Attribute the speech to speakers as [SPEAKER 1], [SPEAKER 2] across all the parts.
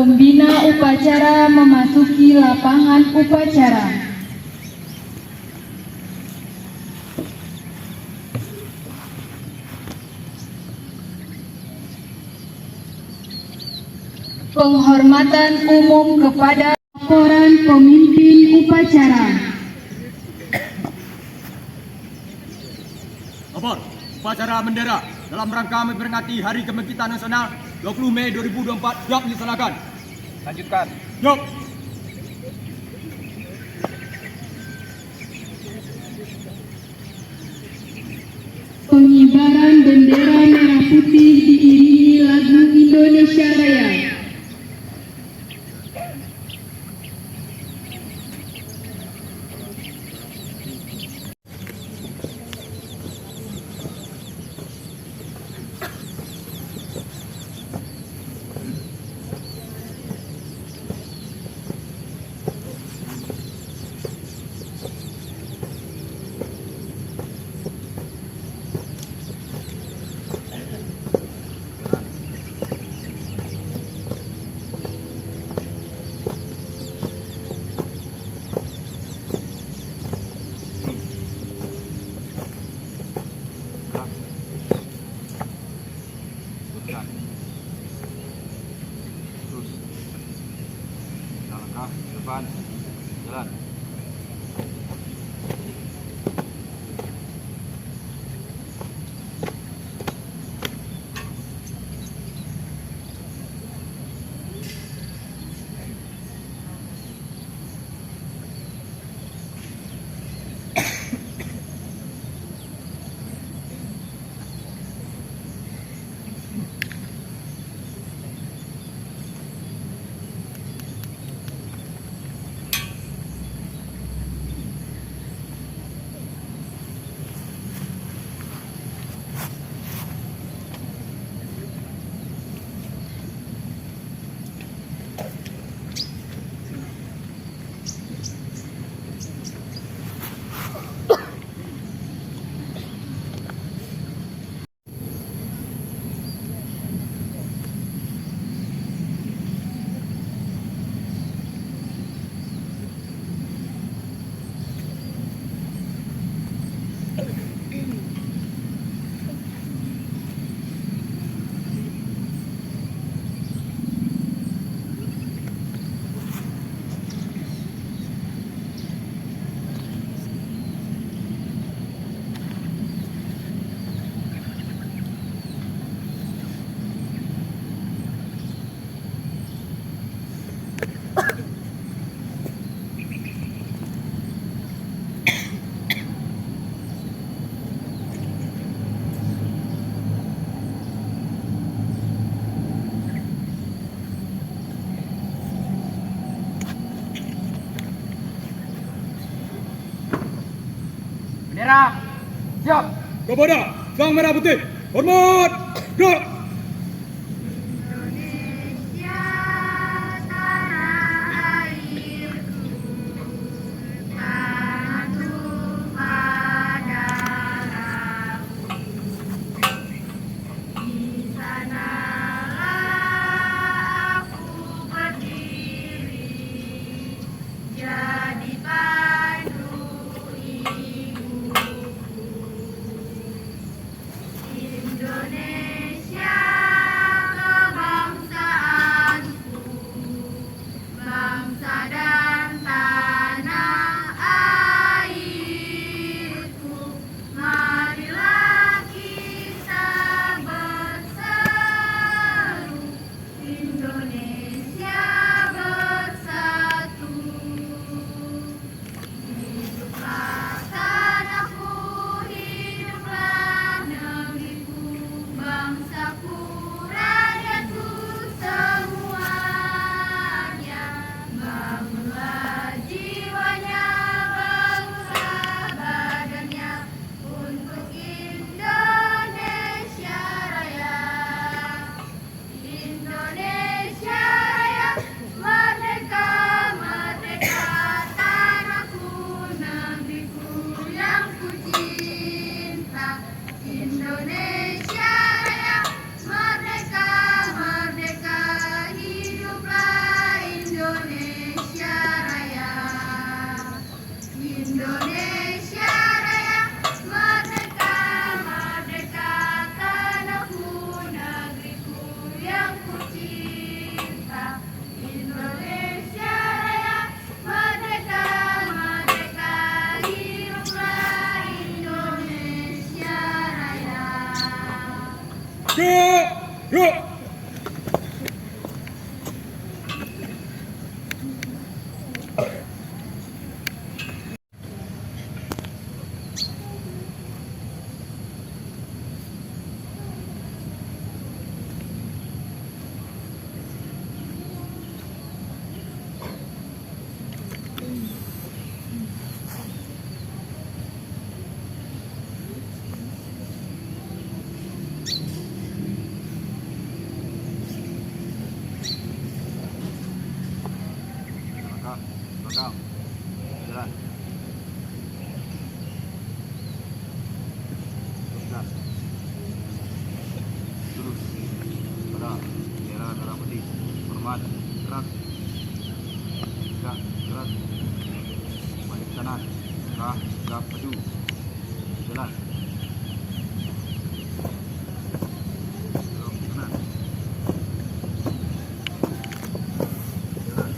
[SPEAKER 1] Pembina upacara memasuki lapangan upacara. Penghormatan umum kepada laporan pemimpin upacara.
[SPEAKER 2] Lapor, upacara bendera dalam rangka memperingati Hari Kebangkitan Nasional 20 Mei 2024 siap dilaksanakan.
[SPEAKER 3] Lanjutkan.
[SPEAKER 2] Yuk.
[SPEAKER 1] Pengibaran bendera merah putih diiringi lagu Indonesia Raya.
[SPEAKER 3] Terus langkah depan jalan. Bendera siap.
[SPEAKER 2] Kepada Sang Merah Putih, hormat, gerak.
[SPEAKER 4] Indonesia
[SPEAKER 3] Pegang. Jalan. Teruskan. Terus. Pada bendera merah putih. Hormat. Gerak. Gerak. Gerak. Balik kanan. Gerak. Gerak maju. Jalan. Dorong kanan. Jalan.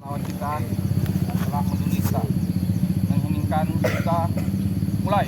[SPEAKER 3] Lawan kita telah menulis kita, mengheningkan kita mulai.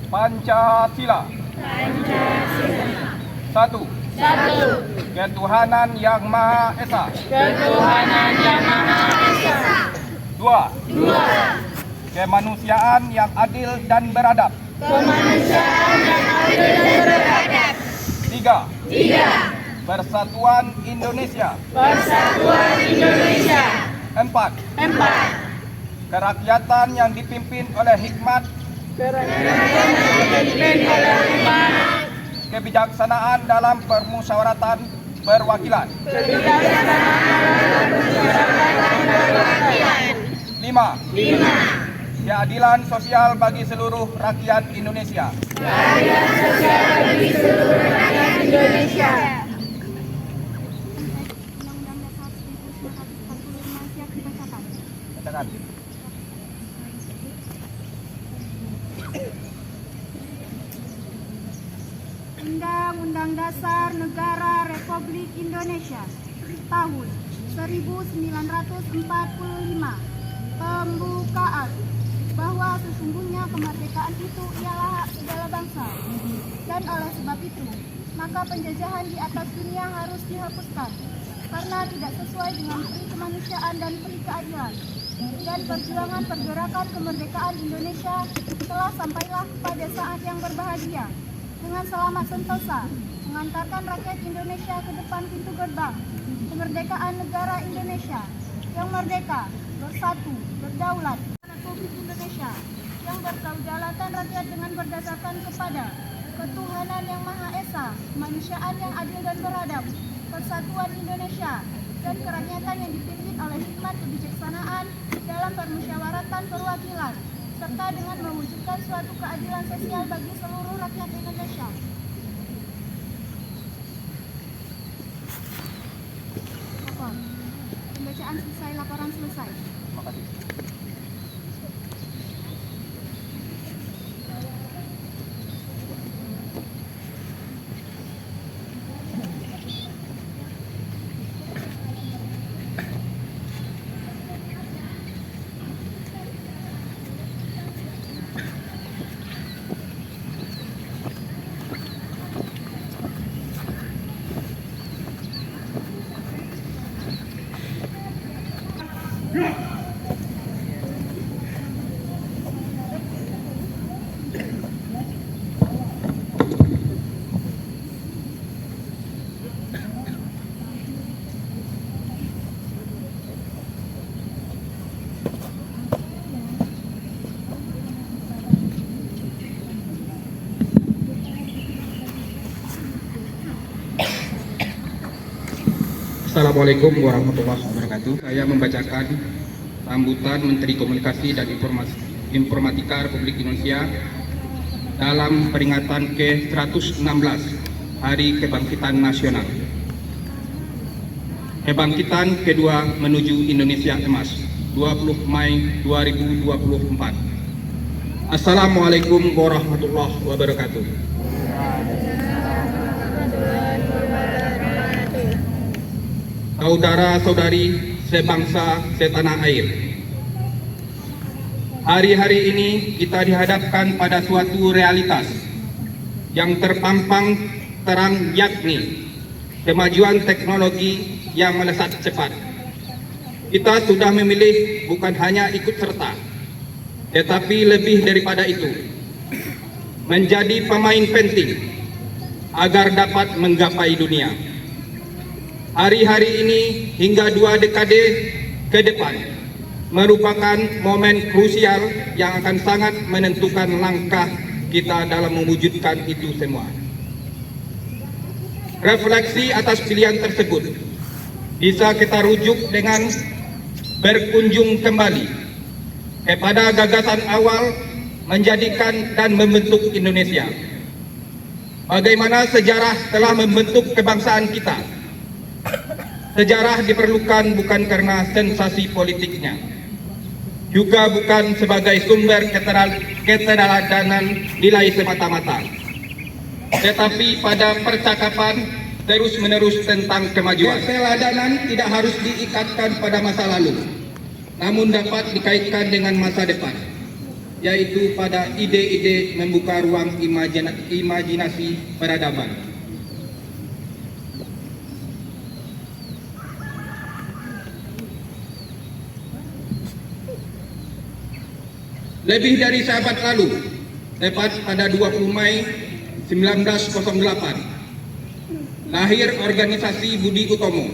[SPEAKER 3] Pancasila. Satu. Ketuhanan Yang Maha Esa. Dua. Kemanusiaan yang adil dan beradab. Tiga. Persatuan Indonesia. Empat. Kerakyatan yang dipimpin oleh hikmat, kebijaksanaan dalam permusyawaratan perwakilan. 5. Keadilan sosial bagi seluruh rakyat Indonesia. Katakan.
[SPEAKER 4] Undang-Undang Dasar Negara Republik Indonesia tahun 1945 pembukaan bahwa sesungguhnya kemerdekaan itu ialah hak segala bangsa, dan oleh sebab itu maka penjajahan di atas dunia harus dihapuskan karena tidak sesuai dengan peri kemanusiaan dan peri keadilan. Dan perjuangan pergerakan kemerdekaan Indonesia telah sampailah pada saat yang berbahagia dengan selamat sentosa mengantarkan rakyat Indonesia ke depan pintu gerbang kemerdekaan negara Indonesia yang merdeka, bersatu, berdaulat. Republik Indonesia yang berkedaulatan rakyat dengan berdasarkan kepada ketuhanan yang Maha Esa, kemanusiaan yang adil dan beradab, persatuan Indonesia, dan kerakyatan yang dipimpin oleh hikmat kebijaksanaan dalam permusyawaratan perwakilan, serta dengan mewujudkan suatu keadilan sosial bagi seluruh rakyat Indonesia. Pembacaan selesai, laporan selesai.
[SPEAKER 3] Terima kasih.
[SPEAKER 5] Assalamualaikum warahmatullahi wabarakatuh. Saya membacakan sambutan Menteri Komunikasi dan Informatika Republik Indonesia dalam peringatan ke-116 Hari Kebangkitan Nasional. Kebangkitan kedua menuju Indonesia Emas, 20 Mei 2024. Assalamualaikum warahmatullahi wabarakatuh. Saudara-saudari sebangsa setanah air, hari-hari ini kita dihadapkan pada suatu realitas yang terpampang terang, yakni kemajuan teknologi yang melesat cepat. Kita sudah memilih bukan hanya ikut serta, tetapi lebih daripada itu, menjadi pemain penting agar dapat menggapai dunia. Hari-hari ini hingga 2 dekade ke depan merupakan momen krusial yang akan sangat menentukan langkah kita dalam mewujudkan itu semua. Refleksi atas pilihan tersebut bisa kita rujuk dengan berkunjung kembali kepada gagasan awal menjadikan dan membentuk Indonesia. Bagaimana sejarah telah membentuk kebangsaan kita. Sejarah diperlukan bukan karena sensasi politiknya, juga bukan sebagai sumber keteladanan nilai semata-mata, tetapi pada percakapan terus-menerus tentang kemajuan. Keteladanan tidak harus diikatkan pada masa lalu, namun dapat dikaitkan dengan masa depan, yaitu pada ide-ide membuka ruang imajinasi peradaban. Lebih dari seabad lalu, tepat pada 20 Mei 1908, lahir organisasi Budi Utomo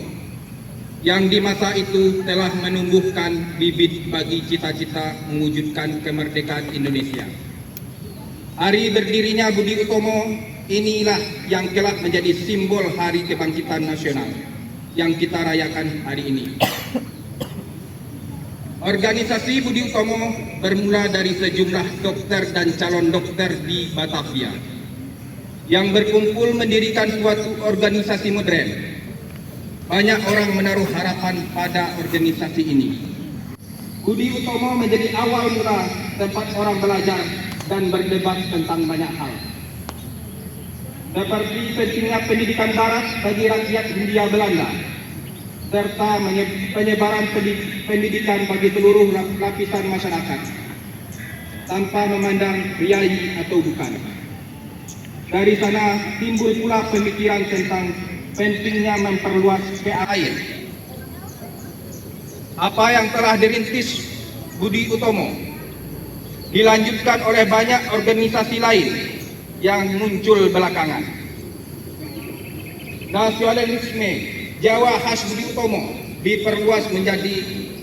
[SPEAKER 5] yang di masa itu telah menumbuhkan bibit bagi cita-cita mewujudkan kemerdekaan Indonesia. Hari berdirinya Budi Utomo inilah yang kelak menjadi simbol Hari Kebangkitan Nasional yang kita rayakan hari ini. Organisasi Budi Utomo bermula dari sejumlah dokter dan calon dokter di Batavia yang berkumpul mendirikan suatu organisasi modern. Banyak orang menaruh harapan pada organisasi ini. Budi Utomo menjadi awal mula tempat orang belajar dan berdebat tentang banyak hal, seperti pentingnya pendidikan barat bagi rakyat Hindia Belanda, serta penyebaran pendidikan bagi seluruh lapisan masyarakat tanpa memandang priai atau bukan. Dari sana timbul pula pemikiran tentang pentingnya memperluas air. Apa yang telah dirintis Budi Utomo dilanjutkan oleh banyak organisasi lain yang muncul belakangan. Nasionalisme Jawa khas Budi Utomo diperluas menjadi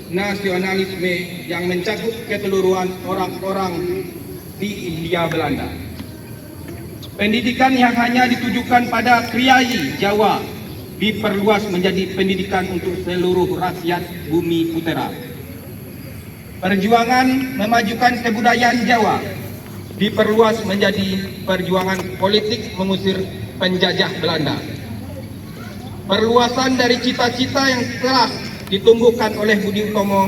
[SPEAKER 5] nasionalisme yang mencakup keseluruhan orang-orang di Hindia Belanda. Pendidikan yang hanya ditujukan pada priai Jawa diperluas menjadi pendidikan untuk seluruh rakyat bumi putera. Perjuangan memajukan kebudayaan Jawa diperluas menjadi perjuangan politik mengusir penjajah Belanda. Perluasan dari cita-cita yang telah ditumbuhkan oleh Budi Utomo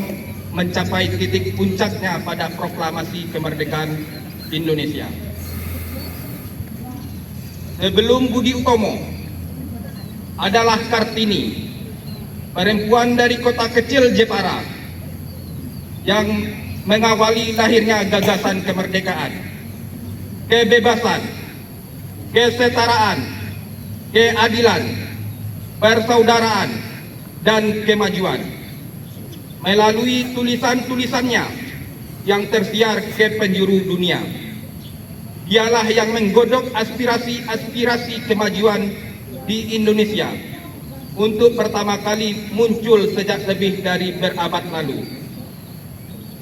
[SPEAKER 5] mencapai titik puncaknya pada proklamasi kemerdekaan Indonesia. Sebelum Budi Utomo adalah Kartini, perempuan dari kota kecil Jepara yang mengawali lahirnya gagasan kemerdekaan, kebebasan, kesetaraan, keadilan, persaudaraan, dan kemajuan. Melalui tulisan-tulisannya yang tersiar ke penjuru dunia, dialah yang menggodok aspirasi-aspirasi kemajuan di Indonesia untuk pertama kali muncul sejak lebih dari berabad lalu.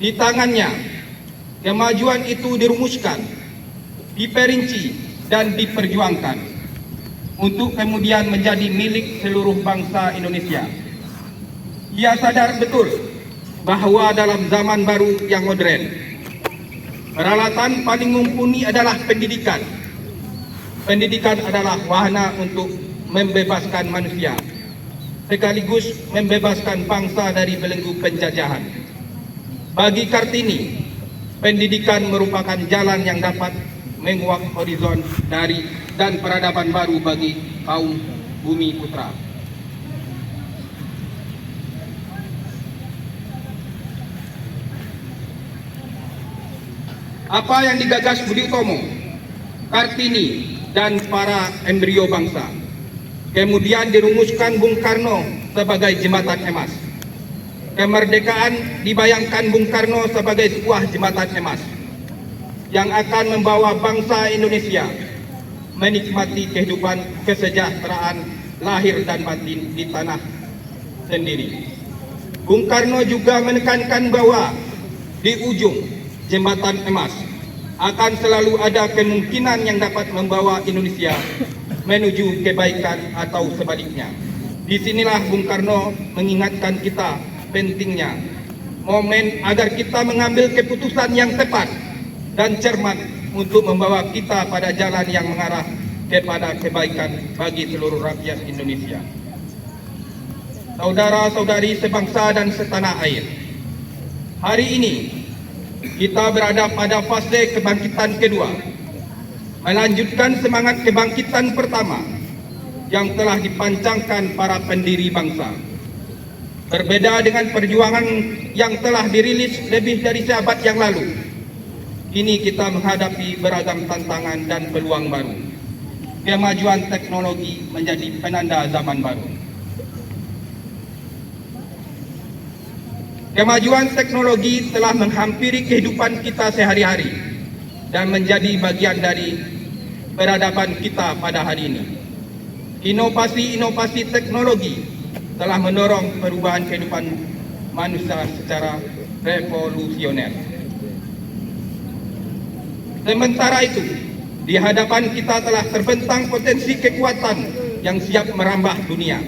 [SPEAKER 5] Di tangannya, kemajuan itu dirumuskan, diperinci, dan diperjuangkan untuk kemudian menjadi milik seluruh bangsa Indonesia. Dia sadar betul bahwa dalam zaman baru yang modern, peralatan paling mumpuni adalah pendidikan. Pendidikan adalah wahana untuk membebaskan manusia, sekaligus membebaskan bangsa dari belenggu penjajahan. Bagi Kartini, pendidikan merupakan jalan yang dapat menguak horizon dari dan peradaban baru bagi kaum Bumi Putra. Apa yang digagas Budi Utomo, Kartini, dan para embrio bangsa kemudian dirumuskan Bung Karno sebagai jembatan emas. Kemerdekaan dibayangkan Bung Karno sebagai sebuah jembatan emas yang akan membawa bangsa Indonesia menikmati kehidupan kesejahteraan lahir dan batin di tanah sendiri. Bung Karno juga menekankan bahwa di ujung jembatan emas akan selalu ada kemungkinan yang dapat membawa Indonesia menuju kebaikan atau sebaliknya. Disinilah Bung Karno mengingatkan kita pentingnya momen agar kita mengambil keputusan yang tepat dan cermat untuk membawa kita pada jalan yang mengarah kepada kebaikan bagi seluruh rakyat Indonesia. Saudara-saudari sebangsa dan setanah air, hari ini kita berada pada fase kebangkitan kedua, melanjutkan semangat kebangkitan pertama yang telah dipancangkan para pendiri bangsa. Berbeda dengan perjuangan yang telah dirilis lebih dari seabad yang lalu, kini kita menghadapi beragam tantangan dan peluang baru. Kemajuan teknologi menjadi penanda zaman baru. Kemajuan teknologi telah menghampiri kehidupan kita sehari-hari dan menjadi bagian dari peradaban kita pada hari ini. Inovasi-inovasi teknologi telah mendorong perubahan kehidupan manusia secara revolusioner. Sementara itu, di hadapan kita telah terbentang potensi kekuatan yang siap merambah dunia.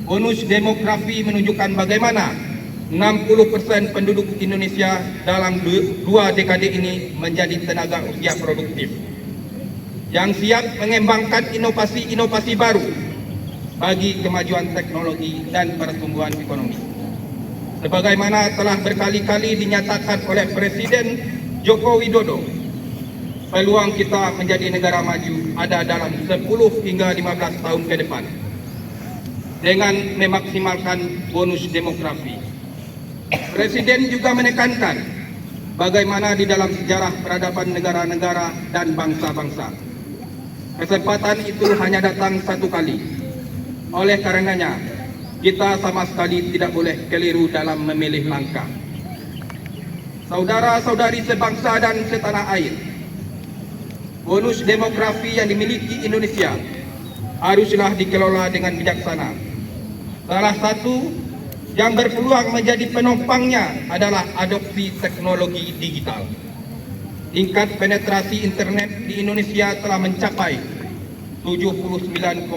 [SPEAKER 5] Bonus demografi menunjukkan bagaimana 60% penduduk Indonesia dalam 2 dekade ini menjadi tenaga usia produktif yang siap mengembangkan inovasi-inovasi baru bagi kemajuan teknologi dan pertumbuhan ekonomi. Sebagaimana telah berkali-kali dinyatakan oleh Presiden Joko Widodo, peluang kita menjadi negara maju ada dalam 10 hingga 15 tahun ke depan dengan memaksimalkan bonus demografi. Presiden juga menekankan bagaimana di dalam sejarah peradaban negara-negara dan bangsa-bangsa, kesempatan itu hanya datang satu kali. Oleh karenanya, kita sama sekali tidak boleh keliru dalam memilih langkah. Saudara-saudari sebangsa dan setanah air, bonus demografi yang dimiliki Indonesia haruslah dikelola dengan bijaksana. Salah satu yang berpeluang menjadi penopangnya adalah adopsi teknologi digital. Tingkat penetrasi internet di Indonesia telah mencapai 79,5%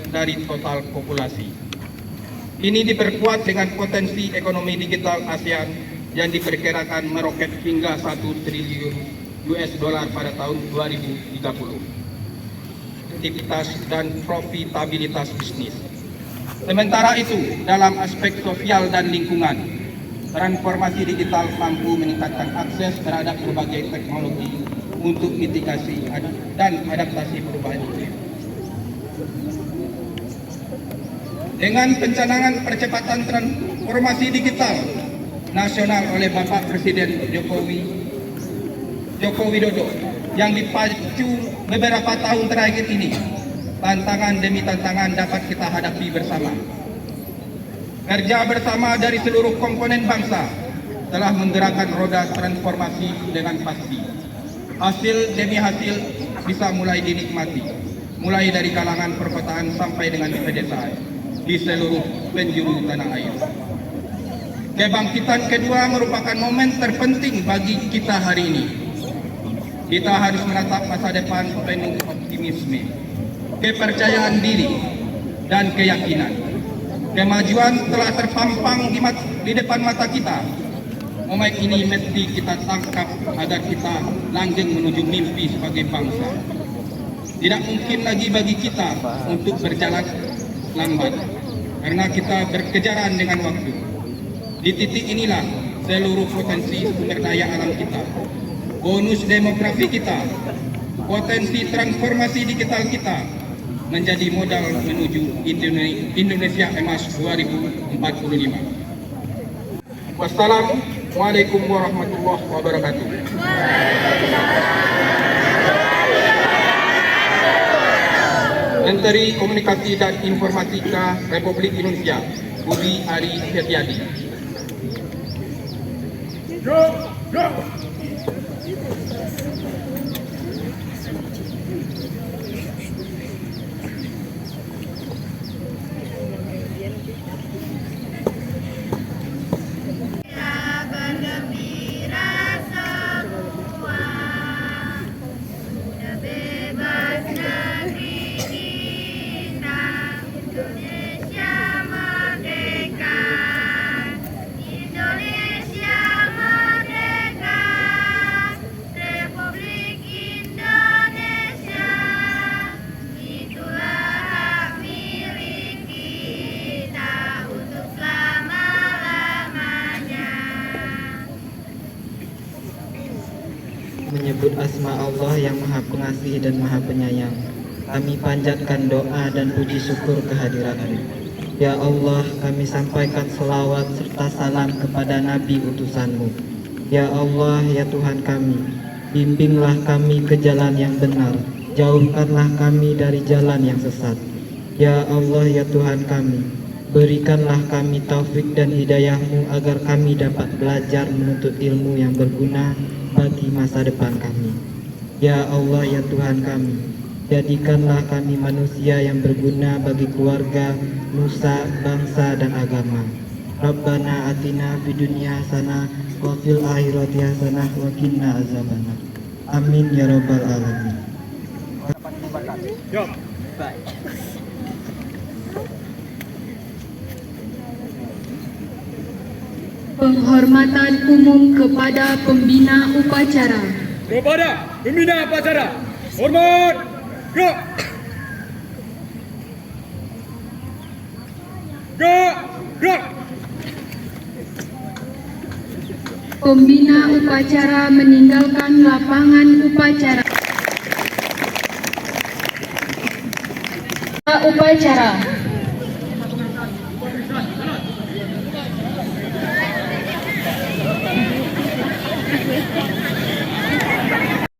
[SPEAKER 5] dari total populasi. Ini diperkuat dengan potensi ekonomi digital ASEAN yang diperkirakan meroket hingga 1 triliun US dollar pada tahun 2030. Aktivitas dan profitabilitas bisnis. Sementara itu, dalam aspek sosial dan lingkungan, transformasi digital mampu meningkatkan akses terhadap berbagai teknologi untuk mitigasi dan adaptasi perubahan iklim. Dengan pencanangan percepatan transformasi digital nasional oleh Bapak Presiden Joko Widodo yang dipacu beberapa tahun terakhir ini, tantangan demi tantangan dapat kita hadapi bersama. Kerja bersama dari seluruh komponen bangsa telah menggerakkan roda transformasi dengan pasti. Hasil demi hasil bisa mulai dinikmati, mulai dari kalangan perkotaan sampai dengan pedesaan di seluruh penjuru tanah air. Kebangkitan kedua merupakan momen terpenting bagi kita hari ini. Kita harus menatap masa depan penuh optimisme, kepercayaan diri, dan keyakinan. Kemajuan telah terpampang di depan mata kita. Momen ini mesti kita tangkap agar kita langgeng menuju mimpi sebagai bangsa. Tidak mungkin lagi bagi kita untuk berjalan lambat, karena kita berkejaran dengan waktu. Di titik inilah seluruh potensi sumber daya alam kita, bonus demografi kita, potensi transformasi digital kita menjadi modal menuju Indonesia Emas 2045. Wassalamualaikum warahmatullahi wabarakatuh. Menteri Komunikasi dan Informatika Republik Indonesia Budi Ari Setiadi.
[SPEAKER 6] Menyebut asma Allah yang Maha Pengasih dan Maha Penyayang, kami panjatkan doa dan puji syukur kehadiran-Mu. Ya Allah, kami sampaikan selawat serta salam kepada Nabi utusan-Mu. Ya Allah, ya Tuhan kami, bimbinglah kami ke jalan yang benar, jauhkanlah kami dari jalan yang sesat. Ya Allah, ya Tuhan kami, berikanlah kami taufik dan hidayah-Mu agar kami dapat belajar menuntut ilmu yang berguna bagi masa depan kami. Ya Allah, ya Tuhan kami, jadikanlah kami manusia yang berguna bagi keluarga, nusa, bangsa, dan agama. Rabbana atina fid dunya hasanah wa fil akhirati hasanah wa qina azabannar. Amin ya rabbal alamin.
[SPEAKER 1] Penghormatan umum kepada pembina upacara.
[SPEAKER 2] Kepada pembina upacara, hormat, gerak. Gerak.
[SPEAKER 1] Pembina upacara meninggalkan lapangan upacara. Upacara.